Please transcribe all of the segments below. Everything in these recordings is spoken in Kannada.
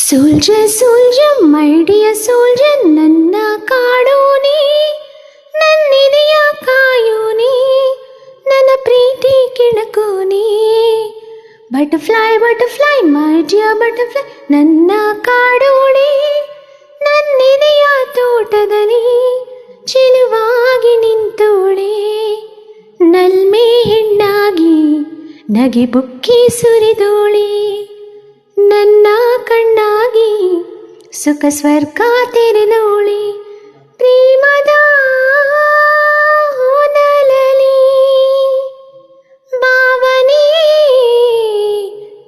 Soldier soldier my dear soldier, ನನ್ನ ಕಾಡೋನಿ, ನನ್ನಿದೆಯ ಕಾಯೋನಿ, ನನ್ನ ಪ್ರೀತಿ ಕೆಣಕೋನಿ. Butterfly butterfly my dear butterfly, ನನ್ನ ಕಾಡೋಣಿ, ನನ್ನಿದೆಯ ತೋಟದಲ್ಲಿ ಚೆಲುವಾಗಿ ನಿಂತೋಳೆ. ನಲ್ಮೆ ಹೆಣ್ಣಾಗಿ ನಗೆ ಬುಕ್ಕಿ ಸುರಿದೋಳೆ, ನನ್ನ ಕಣ್ಣಾಗಿ ಸುಖ ಸ್ವರ್ಗ ತೆರೆದೋಳೆ. ಪ್ರೇಮದ ಹೊನಲಲಿ ಭಾವನೆ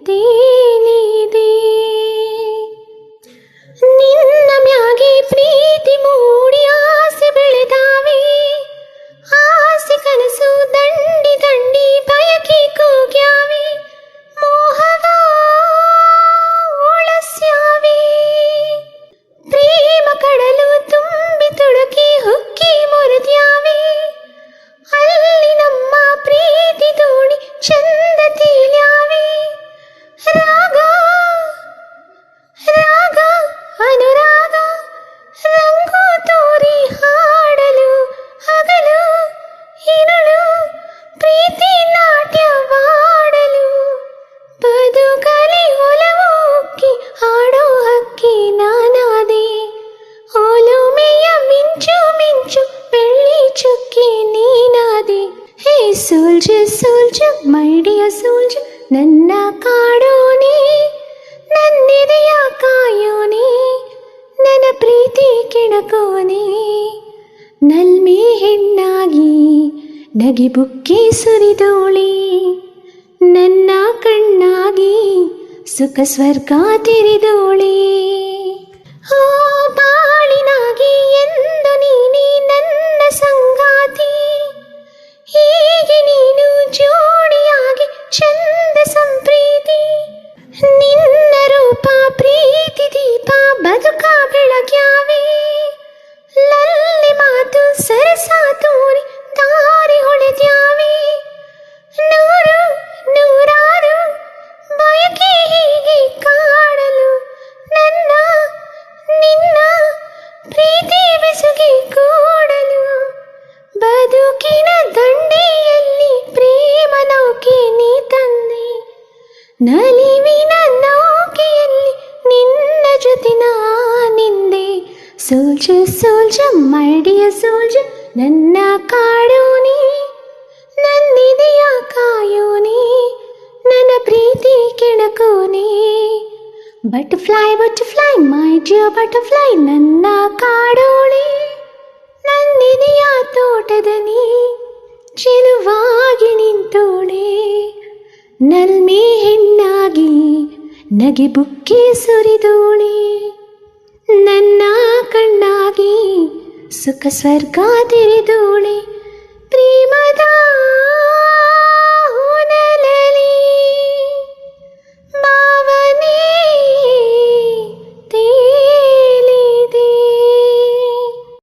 ತೇಲಿದೆ, ನಿನ್ನ ಮ್ಯಾಗೆ ಪ್ರೀತಿ ಮೂಡಿ ಆಸೆ ಬೆಳೆದಾವೆ. ಆಸೆ ಕನಸು ದಂಡಿ ದಂಡಿ ಬಯಕೆ ಕೂಗ್ಯಾವೆ, ಮೋಹವ ಒಳಸ್ಯಾವೆ. ಪ್ರೇಮ ಕಡಲು ತುಂಬಿ ತುಳುಕಿ ಹುಕ್ಕಿ ಮುರಿದ್ಯಾವೆ, ಅಲ್ಲಿ ನಮ್ಮ ಪ್ರೀತಿ ದೋಣಿ ಚಂದ ತೇಲ್ಯಾವೆ. ರಾಗ ರಾಗ ಅನುರಾಗ ರಂಗು ತೋರಿ ಹಾಡಲು, ಹಗಲು ಇರುಳು ಪ್ರೀತಿ ನಾಟ್ಯವಾಡಲು. ಬದುಕಲಿ ಒಲವು ಉಕ್ಕಿ ಹಾಡೋ ಹಕ್ಕಿ ನಾನಾದೆ, ಓಲುಮೆಯ ಮಿಂಚು ಮಿಂಚು ಬೆಳ್ಳಿ ಚುಕ್ಕಿ ನೀನಾದೆ. Hey soldier soldier my dear soldier, ನನ್ನ ಕಾಡೋನಿ, ನನ್ನಿದೆಯ ಕಾಯೋನಿ, ನನ್ನ ಪ್ರೀತಿ ಕೆಣಕೋನಿ. ನಲ್ಮೆ ಹೆಣ್ಣಾಗಿ ನಗೆ ಬುಕ್ಕಿ ಸುರಿದೋಳೆ, ನನ್ನ ಕಣ್ಣಾಗಿ ಸುಖ ಸ್ವರ್ಗ ತೆರೆದೋಳೆ. ಓ ಬಾಳಿನಾಗಿ ಎಂದು ನೀನೇ ನನ್ನ ಸಂಗಾತಿ, ಹೀಗೆ ನೀನು ಜೋಡಿಯಾಗಿ ಚಂದ ಸಂಪ್ರೀತಿ. ನಿನ್ನ ರೂಪ ಪ್ರೀತಿ ದೀಪ ಬದುಕ ಬೆಳಗ್ಯಾವೆ, ಲಲ್ಲಿ ಮಾತು ಸರಸ ತೋರಿ ದಾರಿ ಹೊಳೆದ್ಯಾವೆ. ನೂರು ನೂರಾರು ಬಯಕೆ ಹೀಗೆ ಕಾಡಲು, ನನ್ನ ನಿನ್ನ ಪ್ರೀತಿ ಬೆಸುಗೆ ಕೂಡಲು. ಬದುಕಿನ ದಂಡೆಯಲ್ಲಿ ಪ್ರೇಮ ನೌಕೆ ನೀ ತಂದೆ, ನಲಿವಿನ ನೌಕೆಯಲ್ಲಿ ನಿನ್ನ ಜೊತೆ ನಾನಿಂದೆ. Soldier soldier my dear soldier, ನನ್ನ ಕಾಡೋನಿ, ನನ್ನಿದೆಯ ಕಾಯೋನಿ, ನನ್ನ ಪ್ರೀತಿ ಕೆಣಕೋನಿ. Butterfly butterfly my dear butterfly, ನನ್ನ ಕಾಡೋಳೆ, ನನ್ನಿದೆಯ ತೋಟದಲ್ಲಿ ಚೆಲುವಾಗಿ ನಿಂತೋಳೆ. ನಲ್ಮೆ ಹೆಣ್ಣಾಗಿ ನಗೆ ಬುಕ್ಕಿ ಸುರಿದೋಳೆ, ನನ್ನ ಕಣ್ಣಾಗಿ ಸುಖ ಸ್ವರ್ಗ ತೆರೆದೋಳೆ.